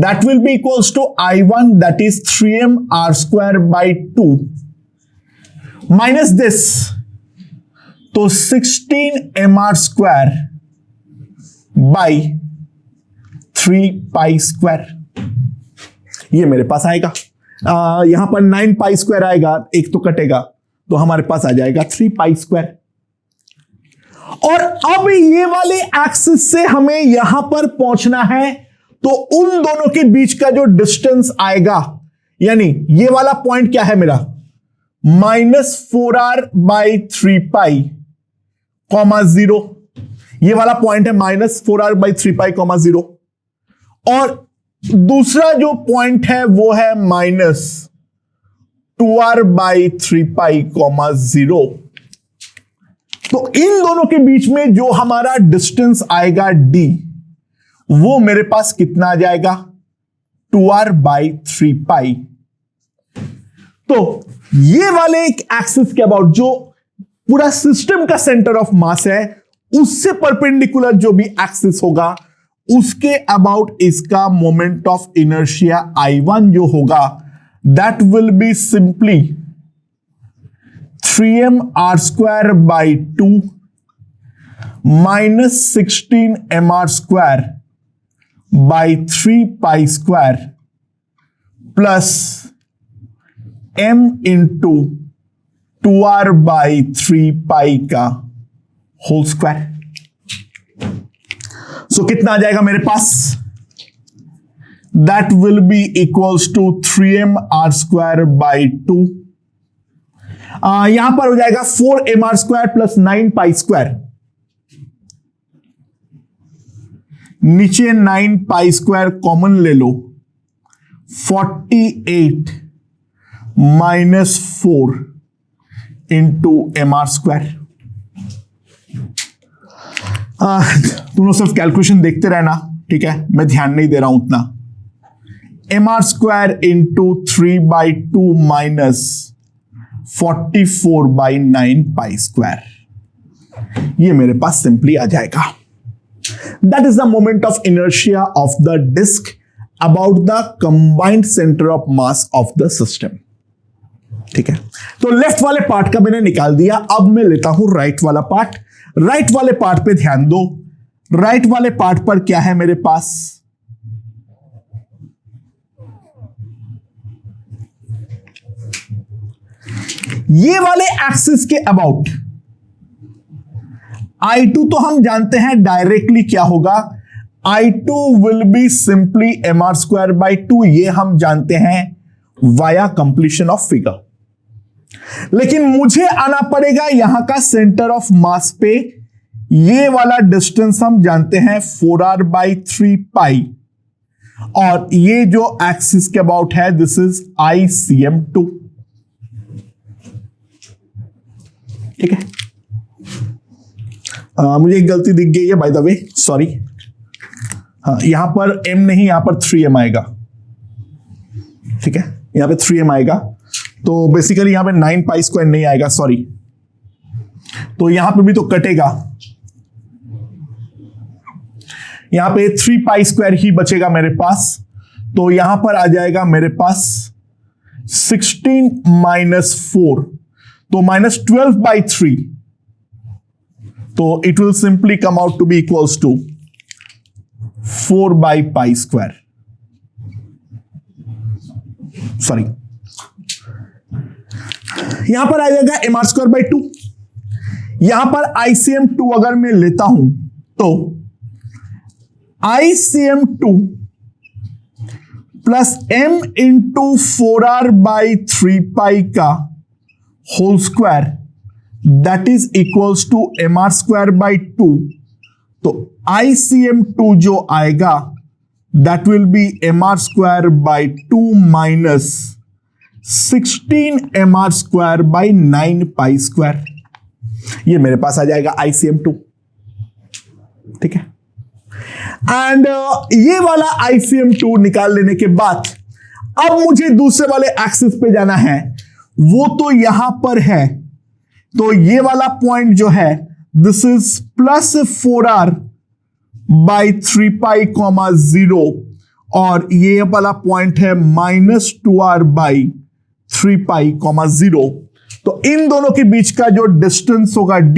that will be equals to I1, that is 3m r square by 2 minus this, तो 16 mr square by 3 pi square, ये मेरे पास आएगा। यहां पर 9 pi square आएगा, एक तो कटेगा, तो हमारे पास आ जाएगा 3 pi square। और अब ये वाले एक्सिस से हमें यहां पर पहुंचना है, तो उन दोनों के बीच का जो डिस्टेंस आएगा, यानी ये वाला पॉइंट क्या है मेरा, -4r बाई 3 पाई कॉमा 0, ये वाला पॉइंट है -4r बाई 3 पाई कॉमा 0, और दूसरा जो पॉइंट है वो है -2r बाई 3 पाई कॉमा 0। तो इन दोनों के बीच में जो हमारा डिस्टेंस आएगा d, वो मेरे पास कितना आ जाएगा, 2r बाई 3 पाई। तो ये वाले एक एक्सिस के अबाउट जो पूरा सिस्टम का सेंटर ऑफ मास है, उससे परपेंडिकुलर जो भी एक्सिस होगा, उसके अबाउट इसका मोमेंट ऑफ इनर्शिया I1 जो होगा, that will be simply 3m r square by 2 minus 16 mr square by 3 pi square plus m into 2r by 3 pi का होल स्क्वायर। सो कितना आ जाएगा मेरे पास, that will be equals to 3m r square by 2, यहां पर हो जाएगा 4mr square plus 9 pi square, नीचे 9 pi square कॉमन ले लो, 48 माइनस 4 इंटू mr square। तुम लोग सिर्फ कैलकुलेशन देखते रहना, ठीक है, मैं ध्यान नहीं दे रहा हूं उतना। mr square into 3 by 2 minus 44 by 9 pi square, ये मेरे पास सिंपली आ जाएगा। That is the moment of inertia of the disc about the combined centre of mass of the system. ठीक है, तो लेफ्ट वाले पार्ट का मैंने निकाल दिया। अब मैं लेता हूं राइट वाला पार्ट। राइट वाले पार्ट पे ध्यान दो। राइट वाले पार्ट पर क्या है मेरे पास, ये वाले एक्सिस के अबाउट I2 तो हम जानते हैं डायरेक्टली क्या होगा, I2 will be simply mr square by 2, ये हम जानते हैं वाया कंप्लीशन ऑफ फिगर। लेकिन मुझे आना पड़ेगा यहां का सेंटर ऑफ मास पे, ये वाला डिस्टेंस हम जानते हैं 4r बाई 3 पाई, और ये जो एक्सिस के अबाउट है दिस इज ICM2। ठीक है, मुझे एक गलती दिख गई है बाय द वे, सॉरी। हाँ, यहां पर m नहीं, यहां पर 3m आएगा। ठीक है, यहां पे 3m आएगा, तो बेसिकली यहां पे 9 पाई स्क्वायर नहीं आएगा, सॉरी। तो यहां पे भी तो कटेगा, यहां पे 3 पाई स्क्वायर ही बचेगा मेरे पास। तो यहां पर आ जाएगा मेरे पास 16 माइनस 4, तो माइनस 12 बाई 3, तो it will simply come out to be equals to 4 by pi square, sorry. यहां पर आ जाएगा mr स्क्वायर बाई 2। यहां पर ICM2 अगर मैं लेता हूं तो ICM2 plus m into 4r by 3 pi का whole square, that is equals to mr square by 2। तो ICM2 जो आएगा that will be mr square by 2 minus 16 mr square by 9 pi square, ये मेरे पास आ जाएगा ICM2। ठीक है, एंड ये वाला ICM2 निकाल लेने के बाद अब मुझे दूसरे वाले एक्सिस पे जाना है, वो तो यहां पर है। तो ये वाला पॉइंट जो है दिस इज +4r बाई 3π, 0 और ये वाला पॉइंट है -2r बाई 3π, 0। तो इन दोनों के बीच का जो डिस्टेंस होगा d,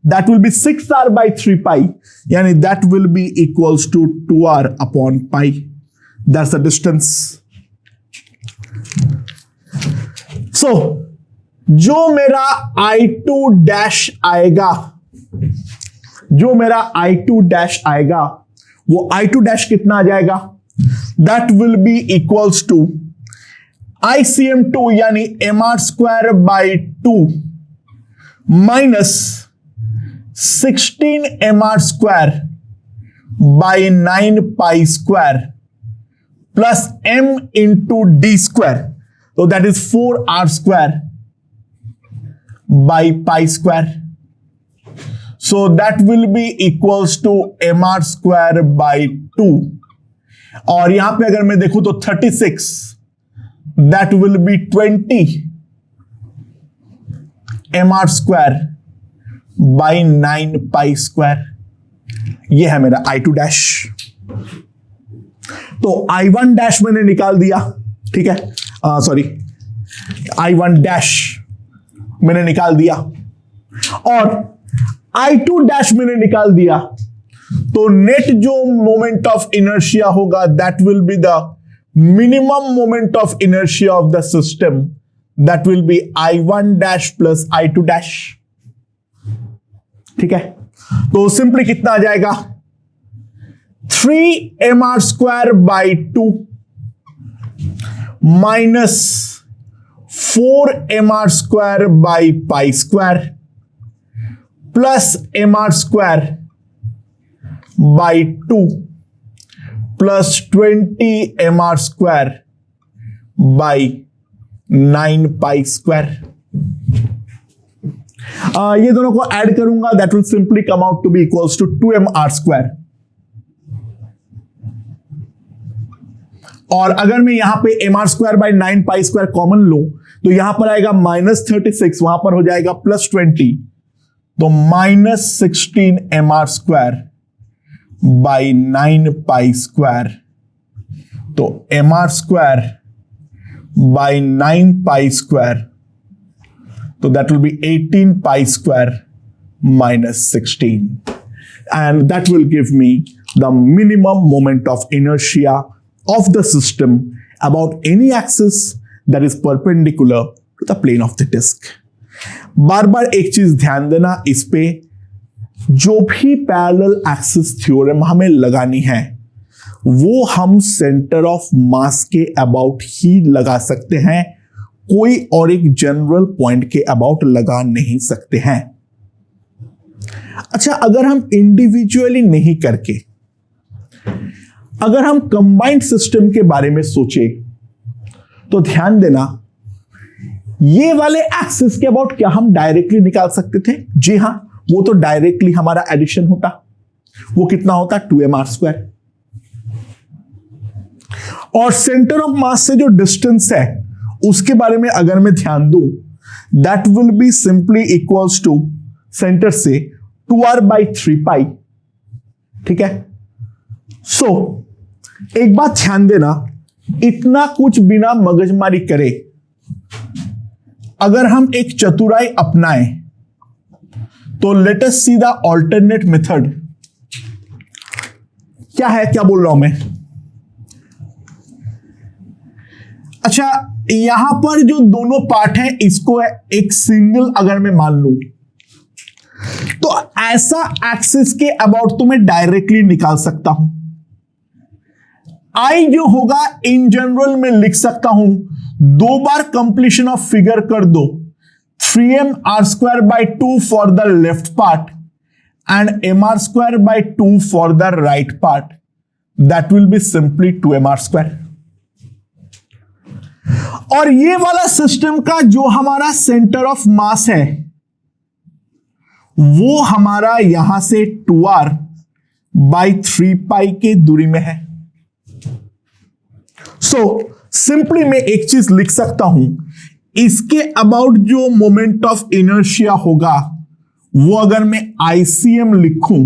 that will be 6r by 3π, यानी that will be equals to 2r upon pi. That's the distance. So जो मेरा I2 डैश आएगा, जो मेरा I2 डैश आएगा, वो I2 डैश कितना आ जाएगा? That will be equals to ICM2 यानी mr² by 2 minus 16 mr² by 9π² plus m into d², so that is 4r² by π². So that will be equals to mr² by 2, और यहां पे अगर मैं देखूं तो 36, that will be 20 mr² by 9π². ये है मेरा I2 डैश। तो I1 डैश मैंने निकाल दिया, ठीक है, सॉरी I1 डैश मैंने निकाल दिया और I2 डैश मैंने निकाल दिया। तो नेट जो मोमेंट ऑफ इनर्शिया होगा that will be the minimum moment of inertia of the system, that will be I1 dash plus I2 dash. ठीक है, तो सिंपली कितना आ जाएगा? 3mr² by 2 minus 4mr² by π² plus mr² by 2 plus 20mr² by 9π²। ये दोनों को add करूंगा, that will simply come out to be equals to 2mr²। और अगर मैं यहां पे mr² बाई 9π² कॉमन लूं तो यहां पर आएगा -36, वहां पर हो जाएगा +20, तो -16 mr² बाई 9π², तो mr² बाई 9π², तो that will be 18π² minus 16, and that will give me the minimum moment of inertia of the system about any axis that is perpendicular to the plane of the disk. बार बार एक चीज ध्यान देना इस पे, जो भी parallel axis theorem हमें लगानी है वो हम सेंटर ऑफ मास के अबाउट ही लगा सकते हैं, कोई और एक जनरल पॉइंट के अबाउट लगा नहीं सकते हैं। अच्छा, अगर हम इंडिविजुअली नहीं करके अगर हम कंबाइंड सिस्टम के बारे में सोचे तो ध्यान देना, ये वाले एक्सिस के अबाउट क्या हम डायरेक्टली निकाल सकते थे? जी हां, वो तो डायरेक्टली हमारा एडिशन होता। वो कितना होता? 2mr²। और सेंटर ऑफ मास से जो डिस्टेंस है उसके बारे में अगर मैं ध्यान दूं, that will be simply equals to centre से 2r बाई 3π। ठीक है, सो एक बात ध्यान देना, इतना कुछ बिना मगजमारी करे अगर हम एक चतुराई अपनाएं तो let us see the alternate method. क्या है, क्या बोल रहा हूं मैं? अच्छा, यहां पर जो दोनों पार्ट हैं इसको एक सिंगल अगर मैं मान लूं तो ऐसा एक्सिस के अबाउट तो मैं डायरेक्टली निकाल सकता हूं। आई जो होगा इन जनरल में लिख सकता हूं, दो बार कंप्लीशन ऑफ फिगर कर दो, 3mr² by 2 for the left part and mr² by 2 for the right part, that will be simply 2mr²। और ये वाला सिस्टम का जो हमारा सेंटर ऑफ मास है वो हमारा यहां से 2r बाई 3 पाई के दूरी में है। सो सिंपली मैं एक चीज लिख सकता हूं, इसके अबाउट जो मोमेंट ऑफ इनर्शिया होगा वो अगर मैं ICM लिखूं,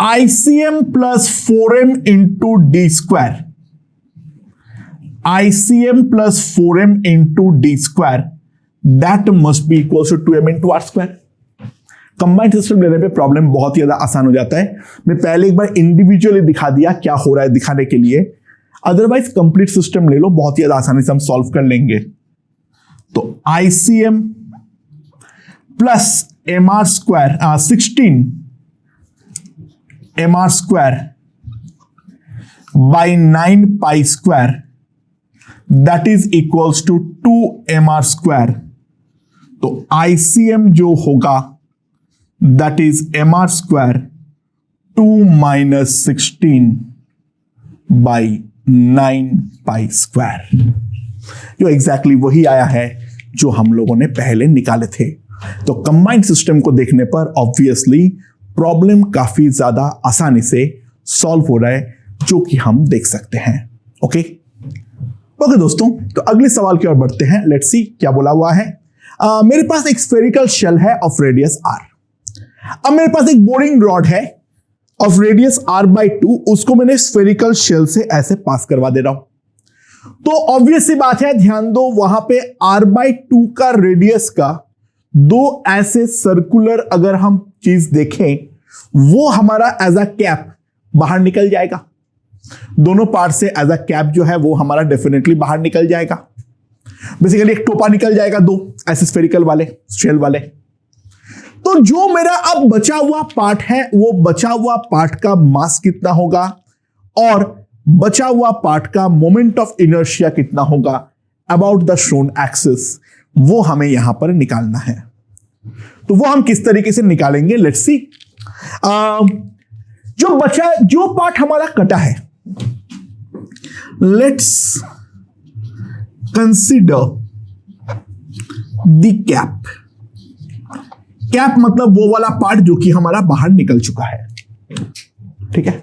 ICM plus 4m into D square, ICM plus 4m into D square, that must be equal to 2m into R square. Combined system लेने पे प्रॉब्लम बहुत ही ज्यादा आसान हो जाता है। मैं पहले एक बार इंडिविजुअली दिखा दिया क्या हो रहा है दिखाने के लिए, अदरवाइज कंप्लीट सिस्टम ले लो, बहुत ही ज्यादा आसानी से हम सॉल्व कर लेंगे। तो ICM plus mr square 16 mr square by 9 pi square, that is equals to 2 mr square. तो ICM जो होगा that is mr square 2 minus 16 by 9 pi square, जो एग्जैक्टली वही आया है जो हम लोगों ने पहले निकाले थे। तो कंबाइंड सिस्टम को देखने पर ऑब्वियसली प्रॉब्लम काफी ज्यादा आसानी से सॉल्व हो रहा है, जो कि हम देख सकते हैं। ओके दोस्तों, तो अगले सवाल की ओर बढ़ते हैं। लेट्स सी क्या बोला हुआ है। मेरे पास एक स्फेरिकल शेल है ऑफ रेडियस r। अब मेरे पास एक बोरिंग रॉड है ऑफ रेडियस r/2, उसको मैंने स्फेरिकल शेल से ऐसे पास करवा दे रहा हूं। तो ऑब्वियस सी बात है, ध्यान दो, वहां पे r/2 का रेडियस का दो ऐसे सर्कुलर अगर हम चीज देखें, वो हमारा एज अ कैप बाहर निकल जाएगा। दोनों पार्ट से एज अ कैप जो है वो हमारा डेफिनेटली बाहर निकल जाएगा। बेसिकली एक टोपा निकल जाएगा, दो ऐसे स्फेरिकल वाले शेल वाले। तो जो मेरा अब बचा हुआ पार्ट है, वो बचा हुआ पार्ट का मास कितना होगा और बचा हुआ पार्ट का मोमेंट ऑफ इनर्शिया कितना होगा अबाउट द शोन एक्सिस, वो हमें यहां पर निकालना है। तो वो हम किस तरीके से निकालेंगे, लेट्स सी। जो पार्ट हमारा कटा है, let's consider the cap. Cap मतलब वो वाला पार्ट जो कि हमारा बाहर निकल चुका है, ठीक है।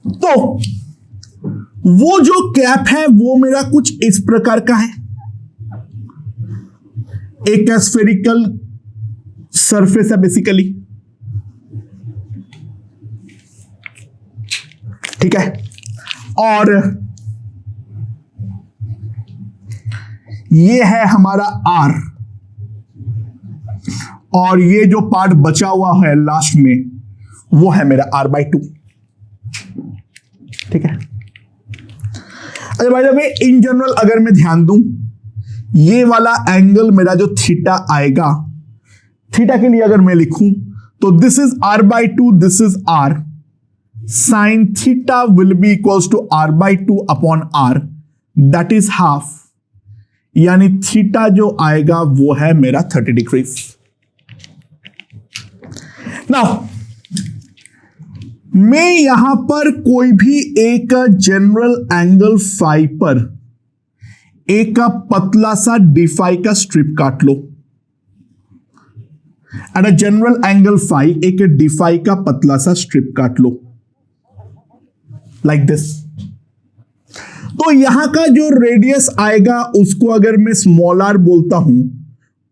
तो वो जो कैप है वो मेरा कुछ इस प्रकार का है। एक स्फेरिकल सरफेस है बेसिकली, ठीक है। और ये है हमारा R, और ये जो पार्ट बचा हुआ है लास्ट में वो है मेरा r/2, ठीक है। अच्छा भाई साहब, इन जनरल अगर मैं ध्यान दूं, ये वाला एंगल मेरा जो थीटा आएगा, थीटा के लिए अगर मैं लिखूं तो this is r/2, this is r, sine theta will be equals to r/2 upon r, that is half, यानी थीटा जो आएगा वो है मेरा 30 डिग्रीज। नाउ मैं यहां पर कोई भी एक जनरल एंगल फाई पर एक पतला सा डी का स्ट्रिप काट लो। At a general angle phi एक डी का पतला सा स्ट्रिप काट लो, लाइक दिस। तो यहां का जो रेडियस आएगा उसको अगर मैं स्मॉल r बोलता हूं,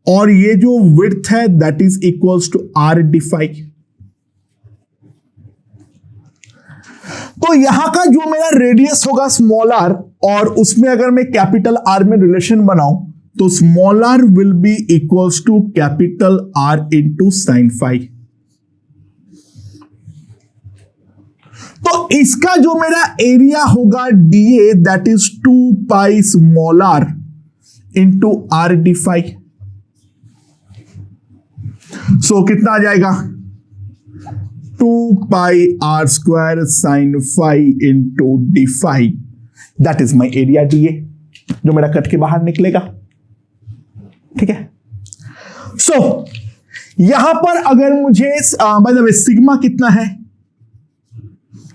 और ये जो विड्थ है that is equals to r D. तो यहां का जो मेरा रेडियस होगा स्मॉल r, और उसमें अगर मैं कैपिटल R में रिलेशन बनाऊं तो small r will be equals to capital R into sine phi. तो इसका जो मेरा एरिया होगा dA that is 2 pi small r into R D phi. So कितना आ जाएगा, 2 pi r square sine phi into D phi, that is my area dA, जो मेरा कट के बाहर निकलेगा, ठीक है। सो यहां पर अगर मुझे बाय द वे सिग्मा कितना है,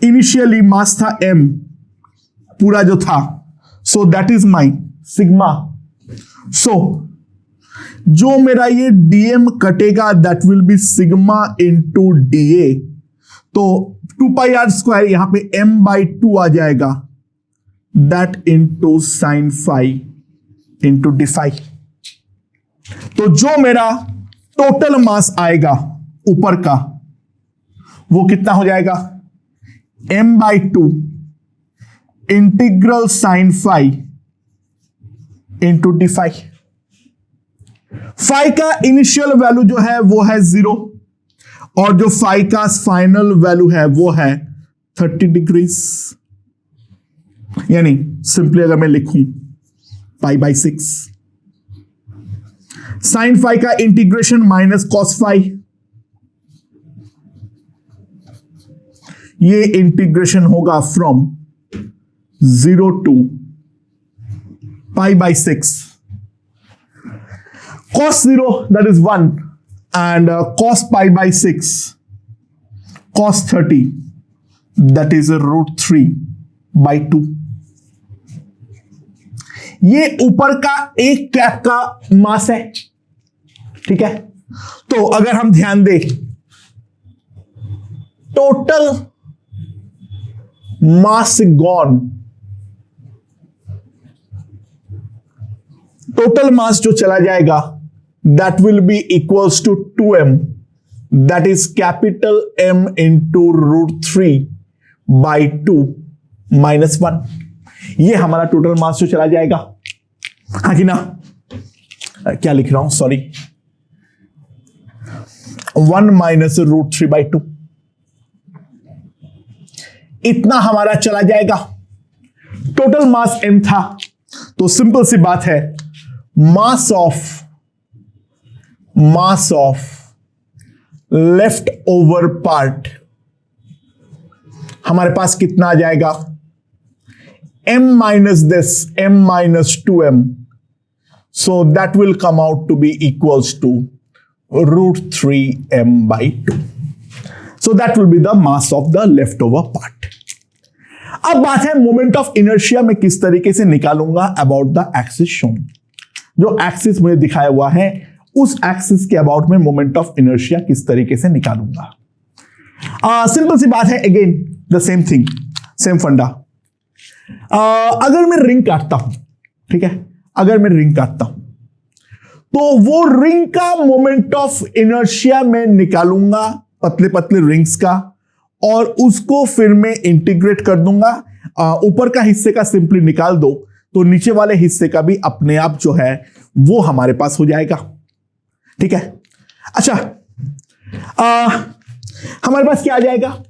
इनिशियली मास था m पूरा जो था, so that is my sigma. So जो मेरा ये dm कटेगा that will be sigma into dA, तो 2πr² यहां पे m/2 आ जाएगा, that into sine five into D phi. तो जो मेरा टोटल मास आएगा ऊपर का वो कितना हो जाएगा, m/2 integral sine five into D five. Five का इनिशियल वैल्यू जो है वो है 0 और जो फाइव का फाइनल वैल्यू है वो है 30 डिग्रीज। यानी सिंपली अगर मैं लिखूं π/6 साइन फाइव का इंटीग्रेशन माइनस कॉस फाइव, ये इंटीग्रेशन होगा from 0 to π/6 cos 0 that is 1 and cos π/6 cos 30 that is √3/2। ये ऊपर का एक कैप का मास है, ठीक है। तो अगर हम ध्यान दें, total mass gone, total mass जो चला जाएगा that will be equals to 2m, that is capital M into √3/2 minus 1। ये हमारा टोटल मास जो चला जाएगा, हाँ कि ना, क्या लिख रहा हूं, सॉरी, 1 माइनस √3/2, इतना हमारा चला जाएगा। टोटल मास m था, तो सिंपल सी बात है, mass of left over part हमारे पास कितना आ जाएगा, m minus this, m minus 2m, so that will come out to be equals to √3m/2, so that will be the mass of the leftover part। अब बात है moment of inertia में किस तरीके से निकालूंगा अबाउट द एक्सिस शोन। जो axis मुझे दिखाया हुआ है उस एक्सिस के अबाउट में मोमेंट ऑफ इनर्शिया किस तरीके से निकालूंगा। सिंपल सी बात है, again the same thing, same फंडा। अगर मैं रिंग काटता हूं, ठीक है, अगर मैं रिंग काटता हूं तो वो रिंग का मोमेंट ऑफ इनर्शिया में निकालूंगा, पतले पतले रिंग्स का, और उसको फिर मैं इंटीग्रेट कर दूंगा। ऊपर का हिस्से का सिंपली निकाल दो तो नीचे वाले हिस्से का भी अपने आप जो है वो हमारे पास हो जाएगा, ठीक है। अच्छा, हमारे पास क्या आ जाएगा,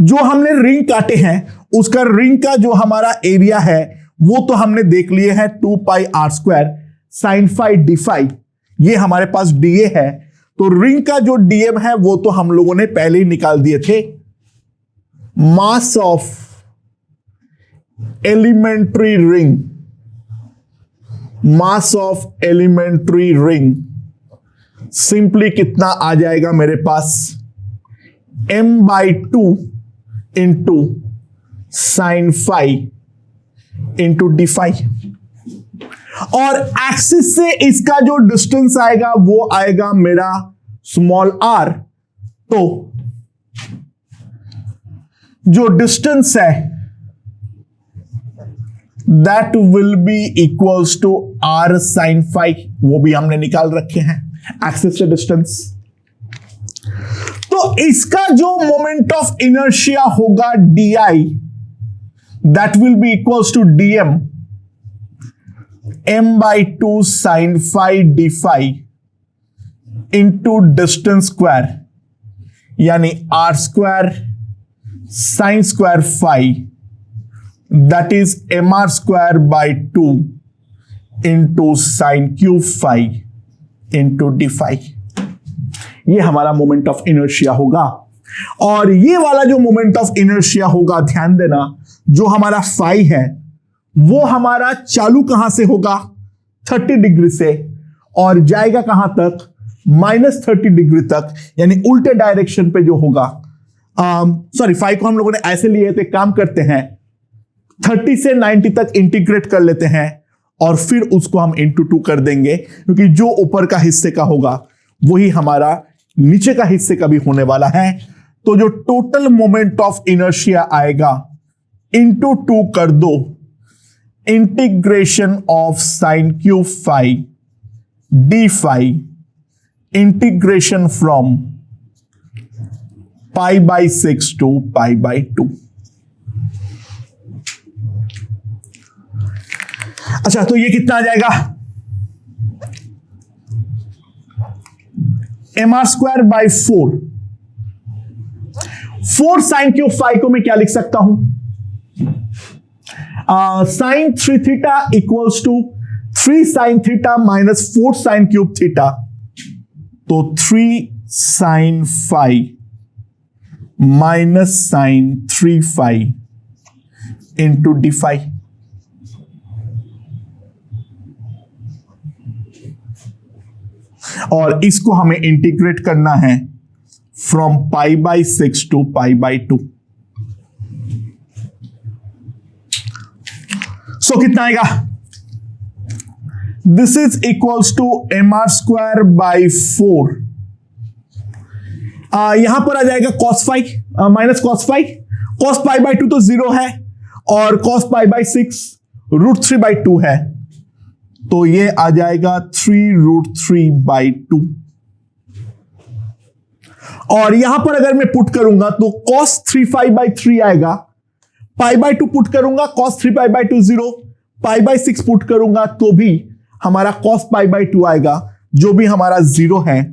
जो हमने रिंग काटे हैं उसका रिंग का जो हमारा एरिया है वो तो हमने देख लिए है 2πr² sign five D five, ये हमारे पास डीए है। तो रिंग का जो डीएम है वो तो हम लोगों ने पहले ही निकाल दिए थे। Mass of elementary ring, mass of elementary ring simply कितना आ जाएगा मेरे पास, m/2 into sine five into D five, और एक्सिस से इसका जो डिस्टेंस आएगा वो आएगा मेरा स्मॉल r। तो जो डिस्टेंस है that will be equals to r sine five, वो भी हमने निकाल रखे हैं, एक्सिस से डिस्टेंस। तो इसका जो मोमेंट ऑफ इनर्शिया होगा di, that will be equals to dm m/2 sine five D five into distance square, यानी r² sine square five, that is mr²/2 into sine cube five into D five. ये हमारा moment of inertia होगा। और ये वाला जो moment of inertia होगा, ध्यान देना, जो हमारा फाइव है वो हमारा चालू कहां से होगा, 30 डिग्री से, और जाएगा कहां तक, -30 डिग्री तक, यानी उल्टे डायरेक्शन पे जो होगा। सॉरी, 5 को हम लोगों ने ऐसे लिए तो एक काम करते हैं, 30 से 90 तक इंटीग्रेट कर लेते हैं और फिर उसको हम इंटू 2 कर देंगे, क्योंकि जो ऊपर का हिस्से का होगा वही हमारा नीचे का हिस्से का भी होने वाला है। तो जो टोटल मोमेंट ऑफ इनर्शिया आएगा इंटू 2 कर दो integration of sine cube phi D phi integration from pi by 6 to pi by 2। अच्छा, तो ये कितना आ जाएगा? mr² by 4 sine cube phi को मैं क्या लिख सकता हूं? Sine 3 theta equals to 3 sine theta minus 4 sine cube theta, तो 3 sine phi minus sine 3 phi into D phi. और इसको हमें इंटीग्रेट करना है from pi by 6 to pi by 2। So कितना आएगा? This is equals to mr² by 4। यहां पर आ जाएगा cos phi minus cos phi. cos pi by 2 तो 0 है और cos पाई बाई 6 √3 बाई 2 है, तो ये आ जाएगा 3√3 बाई 2। और यहां पर अगर मैं पुट करूंगा तो cos 3 फाई बाई 3 आएगा, पाई बाई 2 पुट करूंगा cos 3 pi by 2 0, pi by 6 put करूंगा तो भी हमारा cos पाई बाई 2 आएगा, जो भी हमारा 0 है,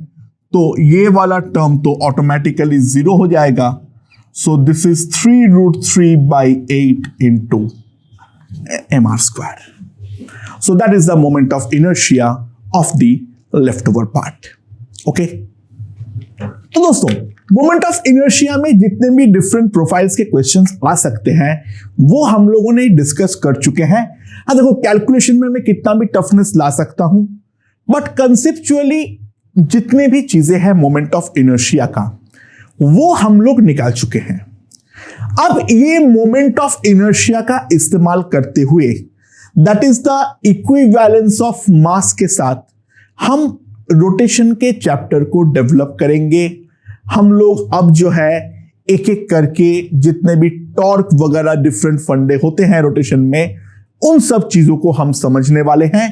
तो ये वाला टर्म तो ऑटोमेटिकली 0 हो जाएगा। So this is 3√3 by 8 into mr²। So that is the moment of inertia of the leftover part. Okay? तो दोस्तों, मोमेंट ऑफ इनर्शिया में जितने भी डिफरेंट प्रोफाइल्स के क्वेश्चंस आ सकते हैं वो हम लोगों ने डिस्कस कर चुके हैं। हाँ देखो, कैलकुलेशन में मैं कितना भी टफनेस ला सकता हूं, बट कंसेप्चुअली जितने भी चीजें हैं मोमेंट ऑफ इनर्शिया का, वो हम लोग निकाल चुके हैं। अब ये मोमेंट ऑफ इनर्शिया का इस्तेमाल करते हुए, that is the equivalence of mass के साथ हम रोटेशन के चैप्टर को डेवलप करेंगे। हम लोग अब जो है एक एक करके जितने भी टॉर्क वगैरह डिफरेंट फंडे होते हैं रोटेशन में, उन सब चीजों को हम समझने वाले हैं।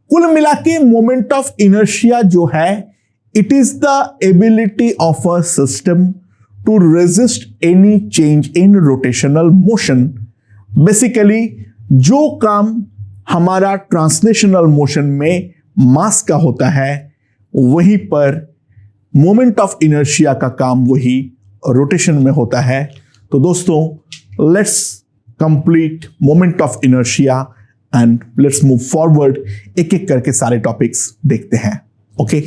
कुल मिला के मोमेंट ऑफ इनर्शिया जो है, it is the ability of a system to resist any change in rotational motion. Basically जो काम हमारा ट्रांसलेशनल मोशन में मास का होता है, वहीं पर मोमेंट ऑफ इनर्शिया का काम वही रोटेशन में होता है। तो दोस्तों, let's complete moment of inertia and let's move forward. एक एक करके सारे टॉपिक्स देखते हैं। ओके।